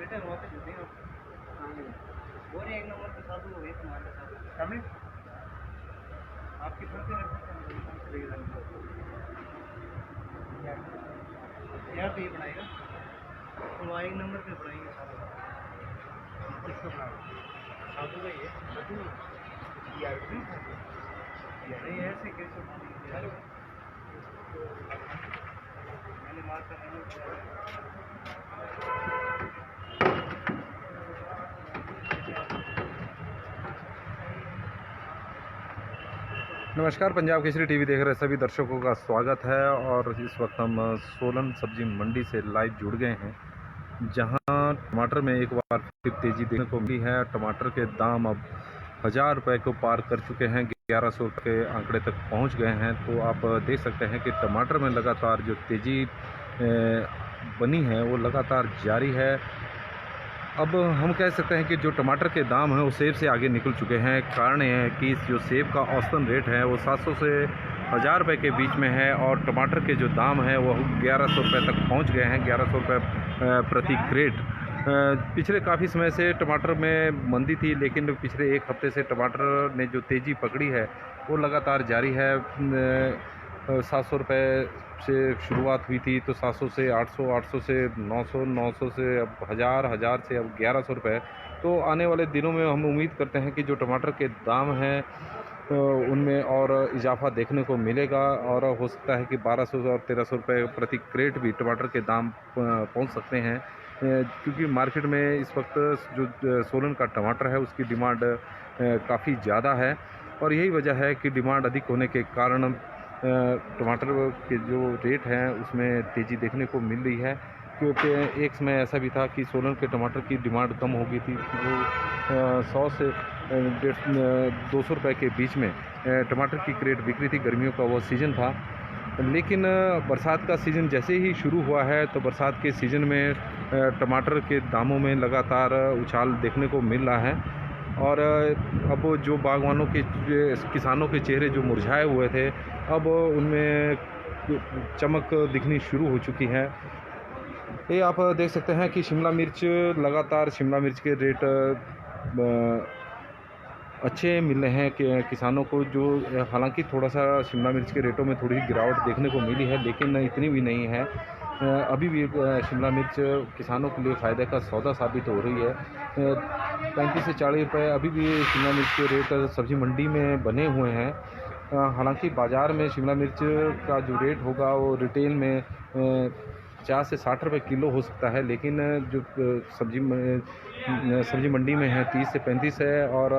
बेटे वहाँ पे जुटे हैं और एक नंबर के साथ वो एक हमारे साथ कमी आपकी फंक्शन यार तो ये बनाएगा तो वहाँ एक नंबर पे बनाएंगे किसको बनाओ साधु का ये यार नहीं ऐसे कैसे मैंने मार कर नमस्कार, पंजाब केसरी टीवी देख रहे सभी दर्शकों का स्वागत है। और इस वक्त हम सोलन सब्जी मंडी से लाइव जुड़ गए हैं, जहां टमाटर में एक बार फिर तेज़ी देखने को मिली है। टमाटर के दाम अब 1000 रुपये को पार कर चुके हैं, 1100 के आंकड़े तक पहुंच गए हैं। तो आप देख सकते हैं कि टमाटर में लगातार जो तेज़ी बनी है वो लगातार जारी है। अब हम कह सकते हैं कि जो टमाटर के दाम हैं वो सेब से आगे निकल चुके हैं। कारण ये है कि जो सेब का औसतन रेट है वो 700 से 1000 रुपये के बीच में है, और टमाटर के जो दाम है वो 1100 रुपये तक पहुंच गए हैं, 1100 रुपये प्रति क्रेट। पिछले काफ़ी समय से टमाटर में मंदी थी, लेकिन पिछले एक हफ्ते से टमाटर ने जो तेज़ी पकड़ी है वो लगातार जारी है। 700 रुपये से शुरुआत हुई थी, तो 700 से 800, 800 से 900, 900 से अब 1000, 1000 से अब 1100 रुपये। तो आने वाले दिनों में हम उम्मीद करते हैं कि जो टमाटर के दाम हैं उनमें और इजाफा देखने को मिलेगा, और हो सकता है कि 1200 और 1300 रुपये प्रति क्रेट भी टमाटर के दाम पहुंच सकते हैं, क्योंकि मार्केट में इस वक्त जो सोलन का टमाटर है उसकी डिमांड काफ़ी ज़्यादा है। और यही वजह है कि डिमांड अधिक होने के कारण टमाटर के जो रेट हैं उसमें तेज़ी देखने को मिल रही है। क्योंकि एक समय ऐसा भी था कि सोलन के टमाटर की डिमांड कम हो गई थी, वो 100 से 200 रुपये के बीच में टमाटर की क्रेट बिक रही थी। गर्मियों का वो सीज़न था, लेकिन बरसात का सीज़न जैसे ही शुरू हुआ है तो बरसात के सीज़न में टमाटर के दामों में लगातार उछाल देखने को मिल रहा है। और अब जो बागवानों के किसानों के चेहरे जो मुरझाए हुए थे, अब उनमें चमक दिखनी शुरू हो चुकी है। ये आप देख सकते हैं कि शिमला मिर्च लगातार शिमला मिर्च के रेट अच्छे मिल रहे हैं कि किसानों को, जो हालांकि थोड़ा सा शिमला मिर्च के रेटों में थोड़ी गिरावट देखने को मिली है, लेकिन इतनी भी नहीं है। अभी भी शिमला मिर्च किसानों के लिए फ़ायदे का सौदा साबित हो रही है। 35 से 40 रुपये अभी भी शिमला मिर्च के रेट सब्ज़ी मंडी में बने हुए हैं। हालांकि बाज़ार में शिमला मिर्च का जो रेट होगा वो रिटेल में 50 से 60 रुपये किलो हो सकता है, लेकिन जो सब्ज़ी मंडी में है 30 से 35 है, और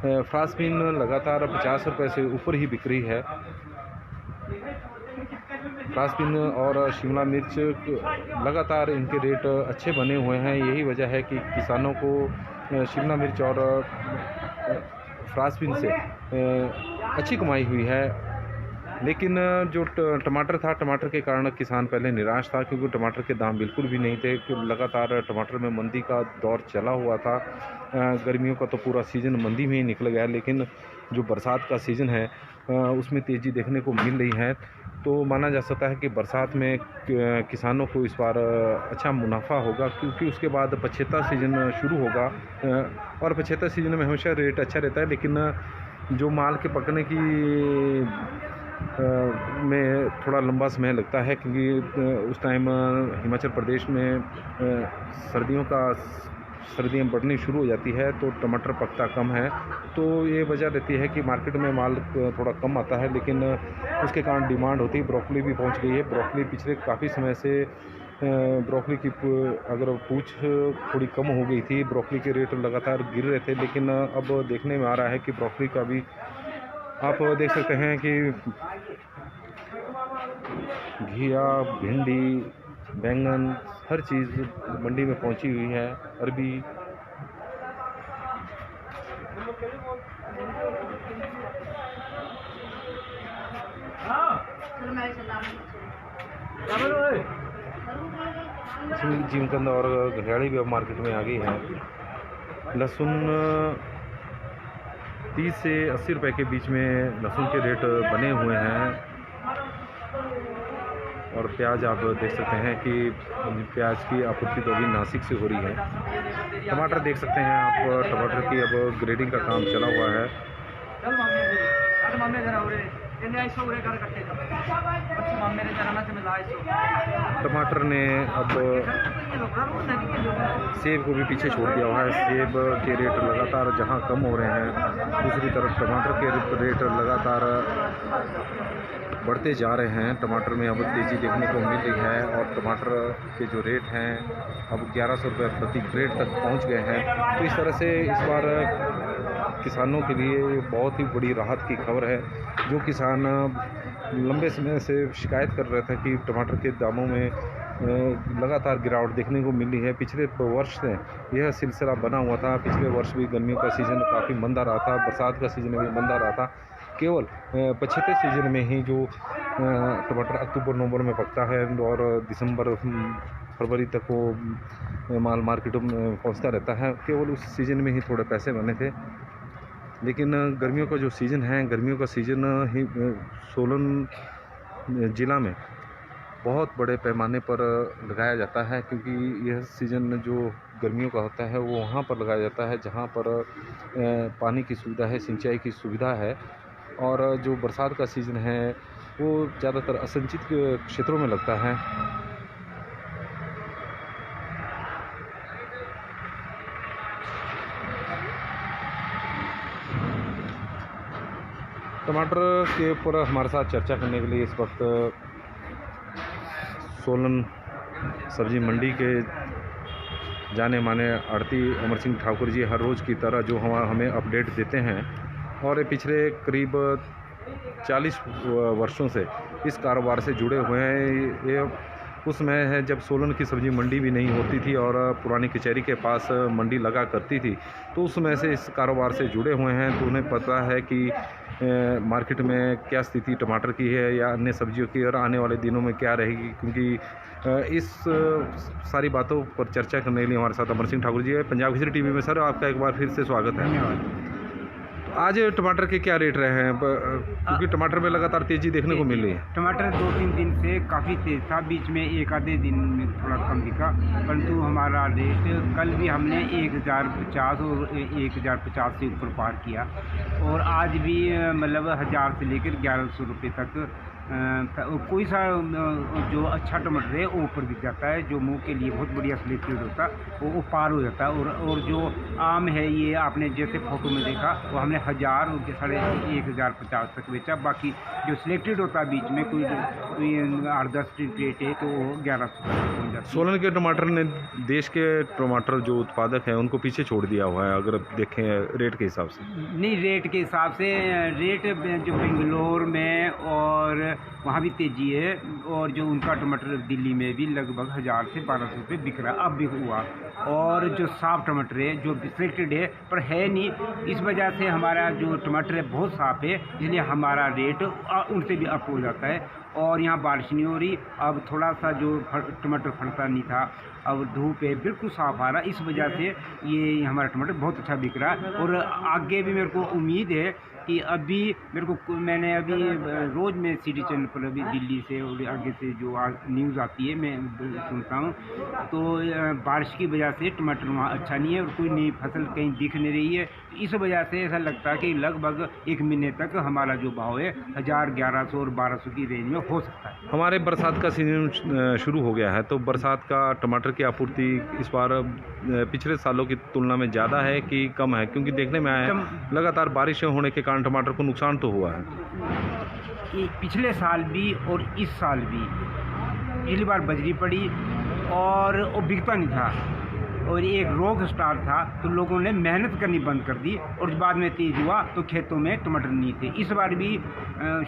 फ्रांसबीन लगातार 50 रुपये से ऊपर ही बिक रही है। फ्रांसबीन और शिमला मिर्च लगातार इनके रेट अच्छे बने हुए हैं। यही वजह है कि किसानों को शिमला मिर्च और फ्रांसबीन से अच्छी कमाई हुई है। लेकिन जो टमाटर था, टमाटर के कारण किसान पहले निराश था, क्योंकि टमाटर के दाम बिल्कुल भी नहीं थे। कि लगातार टमाटर में मंदी का दौर चला हुआ था। गर्मियों का तो पूरा सीज़न मंदी में ही निकल गया, लेकिन जो बरसात का सीज़न है उसमें तेज़ी देखने को मिल रही है। तो माना जा सकता है कि बरसात में किसानों को इस बार अच्छा मुनाफा होगा, क्योंकि उसके बाद पछेता सीज़न शुरू होगा, और पछेता सीज़न में हमेशा रेट अच्छा रहता है। लेकिन जो माल के पकने की में थोड़ा लंबा समय लगता है, क्योंकि उस टाइम हिमाचल प्रदेश में सर्दियाँ बढ़नी शुरू हो जाती है, तो टमाटर पकता कम है। तो ये वजह रहती है कि मार्केट में माल थोड़ा कम आता है, लेकिन उसके कारण डिमांड होती है। ब्रोकली भी पहुंच गई है। ब्रोकली पिछले काफ़ी समय से ब्रोकली की अगर पूछ थोड़ी कम हो गई थी, ब्रोकली के रेट लगातार गिर रहे थे, लेकिन अब देखने में आ रहा है कि ब्रोकली का भी आप देख सकते हैं कि घिया, भिंडी, बैंगन, हर चीज़ मंडी में पहुंची हुई है। अरबी जिमकंद और घरियाली भी अब मार्केट में आ गई है। लहसुन 30 से 80 रुपये के बीच में लहसुन के रेट बने हुए हैं। और प्याज आप देख सकते हैं कि प्याज की आपूर्ति तो अभी नासिक से हो रही है। टमाटर देख सकते हैं आप, टमाटर की अब ग्रेडिंग का काम चला हुआ है। टमाटर ने अब सेब को भी पीछे छोड़ दिया हुआ है। सेब के रेट लगातार जहां कम हो रहे हैं, दूसरी तरफ टमाटर के रेट लगातार बढ़ते जा रहे हैं। टमाटर में अब तेज़ी देखने को मिल रही है और टमाटर के जो रेट हैं अब 1100 रुपये प्रति क्रेट तक पहुंच गए हैं। तो इस तरह से इस बार किसानों के लिए बहुत ही बड़ी राहत की खबर है। जो किसान लंबे समय से शिकायत कर रहे थे कि टमाटर के दामों में लगातार गिरावट देखने को मिली है। पिछले वर्ष से यह सिलसिला बना हुआ था। पिछले वर्ष भी गर्मियों का सीज़न काफ़ी मंदा रहा था, बरसात का सीज़न भी मंदा रहा था। केवल पछेते सीज़न में ही जो टमाटर अक्टूबर नवंबर में पकता है और दिसंबर फरवरी तक वो माल मार्केटों में पहुंचता रहता है, केवल उस सीज़न में ही थोड़े पैसे बने थे। लेकिन गर्मियों का जो सीज़न है, गर्मियों का सीज़न ही सोलन ज़िला में बहुत बड़े पैमाने पर लगाया जाता है, क्योंकि यह सीज़न जो गर्मियों का होता है वो वहाँ पर लगाया जाता है जहाँ पर पानी की सुविधा है, सिंचाई की सुविधा है। और जो बरसात का सीज़न है वो ज़्यादातर असिंचित क्षेत्रों में लगता है। टमाटर के ऊपर हमारे साथ चर्चा करने के लिए इस वक्त सोलन सब्जी मंडी के जाने माने आड़ती अमर सिंह ठाकुर जी हर रोज़ की तरह जो हमें अपडेट देते हैं, और पिछले करीब 40 वर्षों से इस कारोबार से जुड़े हुए हैं। ये उस समय है जब सोलन की सब्जी मंडी भी नहीं होती थी और पुरानी कचहरी के पास मंडी लगा करती थी, तो उस समय से इस कारोबार से जुड़े हुए हैं। तो उन्हें पता है कि मार्केट में क्या स्थिति टमाटर की है या अन्य सब्जियों की, और आने वाले दिनों में क्या रहेगी। क्योंकि इस सारी बातों पर चर्चा करने के लिए हमारे साथ अमर सिंह ठाकुर जी है पंजाब केसरी टीवी में। सर, आपका एक बार फिर से स्वागत है। आज टमाटर के क्या रेट रहे हैं, क्योंकि टमाटर में लगातार तेज़ी देखने को मिल रही है? टमाटर 2-3 दिन से काफ़ी तेज़ था, बीच में एक आधे दिन में थोड़ा कम दिखा, परंतु हमारा रेट कल भी हमने 1050 और 1050 से ऊपर पार किया, और आज भी मतलब 1000 से लेकर 1100 रुपये तक कोई सा जो अच्छा टमाटर है वो ऊपर बिक जाता है, जो मुंह के लिए बहुत बढ़िया सिलेक्टेड होता है वो पार हो जाता है। और जो आम है, ये आपने जैसे फ़ोटो में देखा, वो हमने 1000 और 1050 तक बेचा। बाकी जो सिलेक्टेड होता है बीच में कोई 8-10 रेट है तो वो 1100 तक पहुँच जाता है। सोलन के टमाटर ने देश के टमाटर जो उत्पादक हैं उनको पीछे छोड़ दिया हुआ है, अगर देखें रेट के हिसाब से। नहीं, रेट के हिसाब से रेट जो बेंगलोर में और वहाँ भी तेज़ी है, और जो उनका टमाटर दिल्ली में भी लगभग 1000 से 1200 रुपये बिक रहा है, अब भी हुआ। और जो साफ टमाटर है, जो सिलेक्टेड है पर है नहीं, इस वजह से हमारा जो टमाटर है बहुत साफ़ है, इसलिए हमारा रेट उनसे भी अप हो जाता है। और यहाँ बारिश नहीं हो रही, अब थोड़ा सा जो टमाटर फटता नहीं था, अब धूप है, बिल्कुल साफ़ आ रहा है। इस वजह से ये हमारा टमाटर बहुत अच्छा बिक रहा है। और आगे भी मेरे को उम्मीद है कि अभी मैंने अभी रोज़ में सिटी चैनल पर अभी दिल्ली से और आगे से जो न्यूज़ आती है मैं सुनता हूँ, तो बारिश की वजह से टमाटर वहाँ अच्छा नहीं है और कोई नई फसल कहीं दिख नहीं रही है। इस वजह से ऐसा लगता है कि लगभग 1 महीने तक हमारा जो भाव है 1000, 1100 और 1200 की रेंज में हो सकता है। हमारे बरसात का सीजन शुरू हो गया है, तो बरसात का टमाटर की आपूर्ति इस बार पिछले सालों की तुलना में ज़्यादा है कि कम है? क्योंकि देखने में आया लगातार बारिश होने के कारण टमाटर को नुकसान तो हुआ है। पिछले साल भी और इस साल भी पिछली बार बजरी पड़ी और वो बिकता नहीं था, और एक रोग स्टार्ट था तो लोगों ने मेहनत करनी बंद कर दी, और बाद में तेज़ हुआ तो खेतों में टमाटर नहीं थे। इस बार भी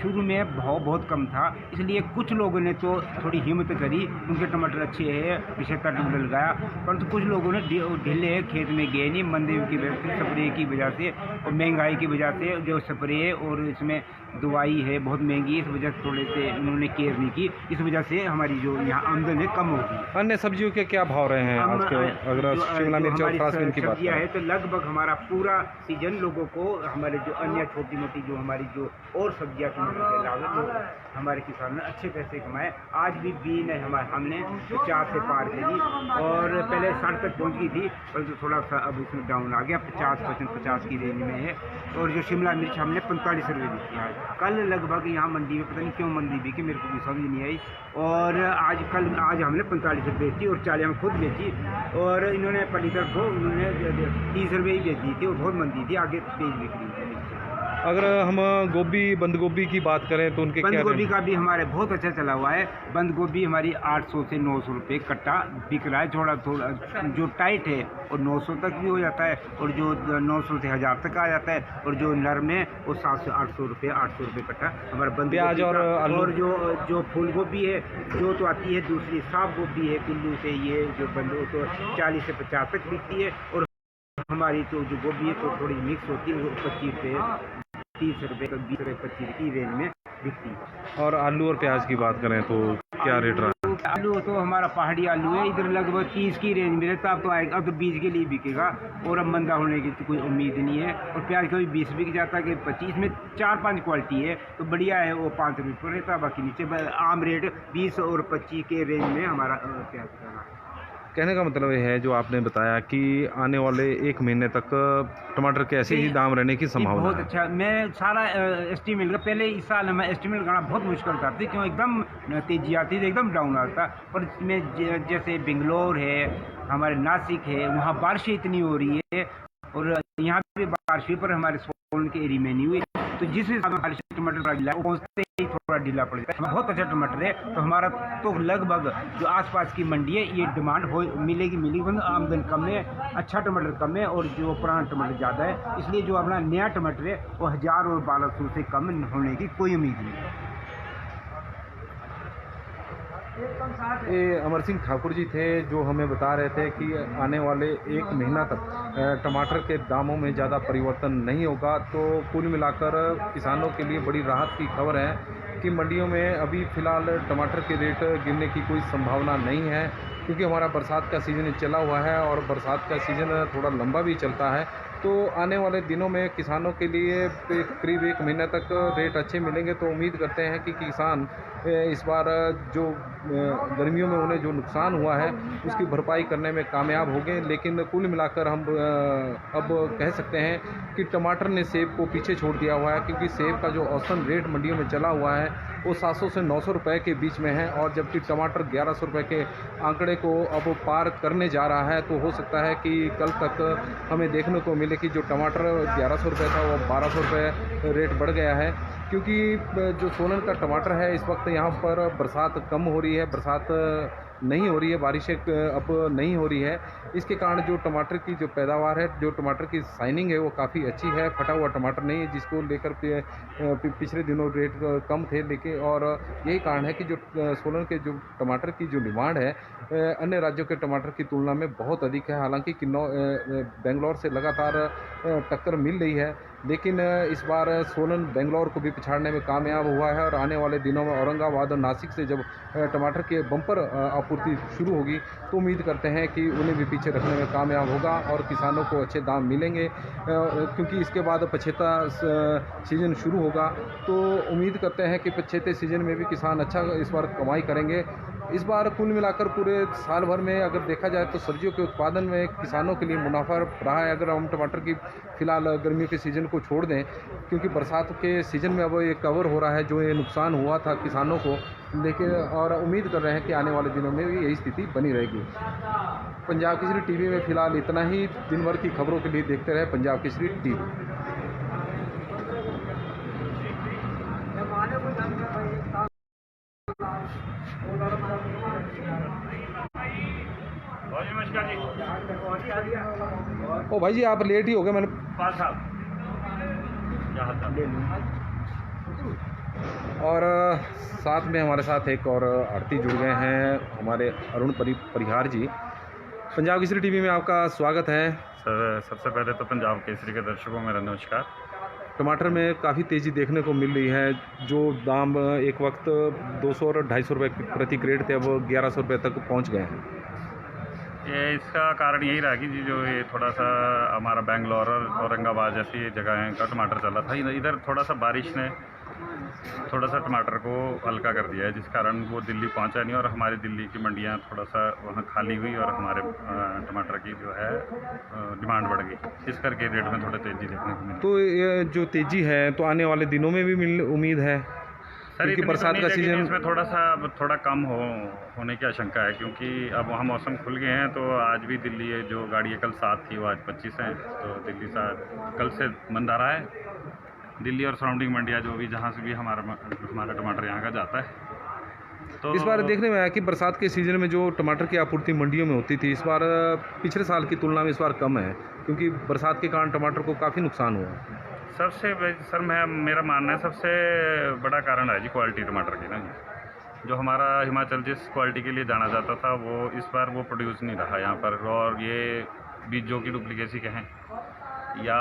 शुरू में भाव बहुत कम था, इसलिए कुछ लोगों ने तो थोड़ी हिम्मत करी, उनके टमाटर अच्छे हैं, 75 टमाटर लगाया, परंतु कुछ लोगों ने ढीले खेत में गए नहीं, मंदी की वजह से, स्प्रे की वजह से और महंगाई की वजह से। जो स्प्रे और इसमें दवाई है बहुत महंगी, इस वजह से थोड़े से उन्होंने केयर नहीं की, इस वजह से हमारी जो यहाँ आमदन है कम होगी। अन्य सब्जियों के क्या भाव रहे हैं आज के, अगर अगर शिमला मिर्च और फ्रांसबीन की बात सब्जियाँ है करें तो लगभग हमारा पूरा सीजन लोगों को हमारे जो अन्य छोटी मोटी जो हमारी जो और सब्जियाँ टमाटर के अलावा हमारे किसान ने अच्छे पैसे कमाए। आज भी बीन है हमने 50 से पार करी और पहले 60 तक पहुँच गई थी, परंतु थोड़ा सा अब उसमें डाउन आ गया, 50 की रेंज में है। और जो शिमला मिर्च हमने 45 रुपये बिकी आज। कल लगभग यहाँ मंडी में पता नहीं क्यों मंडी बिकी, मेरे को भी समझ नहीं आई। और आज हमने 45 रुपये बेची और 40 में खुद बेची। और इन्होंने पलीतर को उन्होंने 30 रुपये ही बेच दी थी और बहुत मंदी थी, आगे तेज बिक्री थी। अगर हम बंद गोभी की बात करें तो उनके बंद क्या गोभी का भी हमारे बहुत अच्छा चला हुआ है। बंद गोभी हमारी 800 से 900 रुपये कट्टा बिक रहा है। थोड़ा जो टाइट है और 900 तक भी हो जाता है और जो 900 से 1000 तक आ जाता है और जो नरम है वो 700 से 800 रुपये कट्टा हमारा बंद प्याज और आलू। और जो फूल गोभी है जो तो आती है दूसरी साफ गोभी है कुल्लू से, ये जो बंद तो 40 से 50 तक बिकती है। और हमारी तो जो गोभी है तो थोड़ी मिक्स होती है, वो 25 से 30 रुपये तक 20 रुपये 25 की रेंज में बिकती है। और आलू और प्याज की बात करें तो क्या रेट रहा है? आलू तो हमारा पहाड़ी आलू है, इधर लगभग 30 की रेंज में रहता। अब तो आएगा, अब तो 20 के लिए बिकेगा और अब मंदा होने की तो कोई उम्मीद नहीं है। और प्याज कभी 20 बिक जाता है कि 25 में 4-5 क्वालिटी है तो बढ़िया है, वो 5 रुपये पर रहता। बाकी नीचे आम रेट 20 और 25 के रेंज में हमारा प्याज का है। कहने का मतलब ये है जो आपने बताया कि आने वाले 1 महीने तक टमाटर के ऐसे ही दाम रहने की संभावना बहुत है। अच्छा। मैं सारा एस्टिमेट का पहले इस साल हमें एस्टिमेट करना बहुत मुश्किल था, क्यों एकदम तेजी आती थी, एकदम डाउन आता। पर इसमें जैसे बेंगलोर है, हमारे नासिक है, वहाँ बारिशें इतनी हो रही है और यहाँ पे बारिश हुई पर हमारे सोलन के एरिया में नहीं हुई, तो जिस हिसाब से बारिश टमाटर वो पहुँचते ही थोड़ा ढीला पड़ जाता है। बहुत अच्छा टमाटर है, तो हमारा तो लगभग जो आसपास की मंडी है ये डिमांड हो मिलेगी। आमदन कम है, अच्छा टमाटर कम है और जो पुराना टमाटर ज़्यादा है, इसलिए जो अपना नया टमाटर है वो 1000 और 1200 से कम होने की कोई उम्मीद नहीं है। ये अमर सिंह ठाकुर जी थे जो हमें बता रहे थे कि आने वाले 1 महीना तक टमाटर के दामों में ज़्यादा परिवर्तन नहीं होगा। तो कुल मिलाकर किसानों के लिए बड़ी राहत की खबर है कि मंडियों में अभी फ़िलहाल टमाटर के रेट गिरने की कोई संभावना नहीं है, क्योंकि हमारा बरसात का सीज़न चला हुआ है और बरसात का सीज़न थोड़ा लंबा भी चलता है। तो आने वाले दिनों में किसानों के लिए करीब 1 महीने तक रेट अच्छे मिलेंगे। तो उम्मीद करते हैं कि किसान इस बार जो गर्मियों में उन्हें जो नुकसान हुआ है उसकी भरपाई करने में कामयाब हो गए। लेकिन कुल मिलाकर हम अब कह सकते हैं कि टमाटर ने सेब को पीछे छोड़ दिया हुआ है, क्योंकि सेब का जो औसतन रेट मंडियों में चला हुआ है वो 700 से 900 रुपये के बीच में है, और जबकि टमाटर 1100 रुपये के आंकड़े को अब पार करने जा रहा है। तो हो सकता है कि कल तक हमें देखने को मिले कि जो टमाटर 1100 रुपये था वो 1200 रुपये रेट बढ़ गया है, क्योंकि जो सोलन का टमाटर है इस वक्त यहाँ पर बरसात कम हो रही है, बरसात नहीं हो रही है, बारिशें अब नहीं हो रही है। इसके कारण जो टमाटर की जो पैदावार है, जो टमाटर की साइनिंग है वो काफ़ी अच्छी है। फटा हुआ टमाटर नहीं है, जिसको लेकर पिछले दिनों रेट कम थे। लेकिन और यही कारण है कि जो सोलन के जो टमाटर की जो डिमांड है अन्य राज्यों के टमाटर की तुलना में बहुत अधिक है। हालांकि बेंगलोर से लगातार टक्कर मिल रही है, लेकिन इस बार सोलन बेंगलोर को भी पिछाड़ने में कामयाब हुआ है। और आने वाले दिनों में औरंगाबाद और नासिक से जब टमाटर के बम्पर आपूर्ति शुरू होगी तो उम्मीद करते हैं कि उन्हें भी पीछे रखने में कामयाब होगा और किसानों को अच्छे दाम मिलेंगे, क्योंकि इसके बाद पछेता सीज़न शुरू होगा। तो उम्मीद करते हैं कि पछेते सीज़न में भी किसान अच्छा इस बार कमाई करेंगे। इस बार कुल मिलाकर पूरे साल भर में अगर देखा जाए तो सब्जियों के उत्पादन में किसानों के लिए मुनाफा रहा है। अगर हम टमाटर की फ़िलहाल गर्मियों के सीज़न को छोड़ दें, क्योंकि बरसात के सीज़न में अब ये कवर हो रहा है जो ये नुकसान हुआ था किसानों को, लेकिन और उम्मीद कर रहे हैं कि आने वाले दिनों में भी यही स्थिति बनी रहेगी। पंजाब केसरी टीवी में फ़िलहाल इतना ही। दिन भर की खबरों के लिए देखते रहे पंजाब केसरी टीवी। ओ भाई जी आप लेट ही हो गए, मैंने और साथ में हमारे साथ एक और आरती जुड़ गए हैं, हमारे अरुण परिहार जी। पंजाब केसरी टीवी में आपका स्वागत है सर। सबसे पहले तो पंजाब केसरी के दर्शकों मेरा नमस्कार। टमाटर में काफ़ी तेज़ी देखने को मिल रही है। जो दाम एक वक्त 200 और 250 रुपये प्रति क्रेट थे, अब 1100 रुपये तक पहुंच गए हैं। ये इसका कारण यही रहा कि जी जो ये थोड़ा सा हमारा बेंगलोर और औरंगाबाद जैसी जगह का टमाटर चला था, इधर थोड़ा सा बारिश ने थोड़ा सा टमाटर को हल्का कर दिया है, जिस कारण वो दिल्ली पहुंचा नहीं और हमारी दिल्ली की मंडियां थोड़ा सा वहाँ खाली हुई और हमारे टमाटर की जो है डिमांड बढ़ गई, इस करके रेट में थोड़ा तेज़ी देखने को मिली। तो ये जो तेज़ी है तो आने वाले दिनों में भी उम्मीद है, सर क्योंकि इतनी बरसात तो का नहीं, लेकिन सीजन इसमें थोड़ा कम होने की आशंका है, क्योंकि अब वहाँ मौसम खुल गए हैं। तो आज भी दिल्ली है जो गाड़ी कल 7 थी वो आज 25 हैं, तो दिल्ली कल से मंद आ रहा है। दिल्ली और सराउंडिंग मंडियाँ जो भी जहाँ से भी हमारा टमाटर यहाँ का जाता है। तो इस बार देखने में आया कि बरसात के सीज़न में जो टमाटर की आपूर्ति मंडियों में होती थी, इस बार पिछले साल की तुलना में इस बार कम है, क्योंकि बरसात के कारण टमाटर को काफ़ी नुकसान हुआ है। सर मेरा मानना है सबसे बड़ा कारण है जी क्वालिटी टमाटर की ना। जो हमारा हिमाचल जिस क्वालिटी के लिए जाना जाता था वो इस बार वो प्रोड्यूस नहीं रहा यहाँ पर, और ये बीजों की डुप्लीकेसी कहें या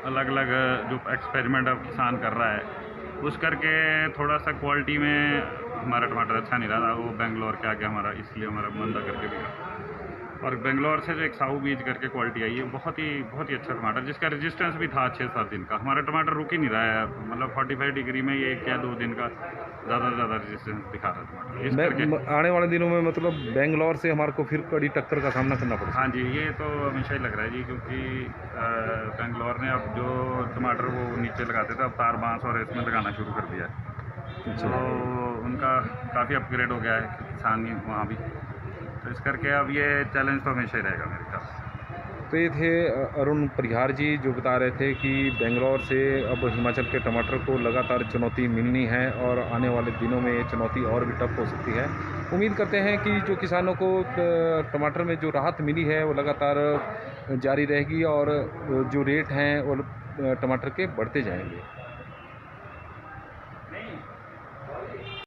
अलग अलग जो एक्सपेरिमेंट अब किसान कर रहा है उस करके थोड़ा सा क्वालिटी में हमारा टमाटर अच्छा नहीं रहा। वो बेंगलोर के आगे हमारा इसलिए हमारा मंदा करके बिका, और बेंगलोर से जो एक साहू बीज करके क्वालिटी आई है बहुत ही अच्छा टमाटर, जिसका रेजिस्टेंस भी था 6-7 दिन का। हमारा टमाटर रुक ही नहीं रहा है, मतलब 45 डिग्री में ये 1 या 2 दिन का ज़्यादा से ज़्यादा रेजिस्टेंस दिखा रहा है टमाटर, इस करके आने वाले दिनों में मतलब बेंगलोर से हमारे को फिर कड़ी टक्कर का सामना करना पड़ेगा। हाँ जी, ये तो हमेशा ही लग रहा है जी, क्योंकि बेंगलोर ने अब जो टमाटर वो नीचे लगाते थे अब तार बांस और इसमें लगाना शुरू कर दिया है, तो उनका काफ़ी अपग्रेड हो गया है किसान वहाँ भी, तो इस करके अब ये चैलेंज तो हमेशा ही रहेगा मेरे ख्याल से। तो ये थे अरुण परिहार जी, जो बता रहे थे कि बेंगलोर से अब हिमाचल के टमाटर को लगातार चुनौती मिलनी है और आने वाले दिनों में ये चुनौती और भी टफ हो सकती है। उम्मीद करते हैं कि जो किसानों को टमाटर में जो राहत मिली है वो लगातार जारी रहेगी और जो रेट हैं वो टमाटर के बढ़ते जाएंगे।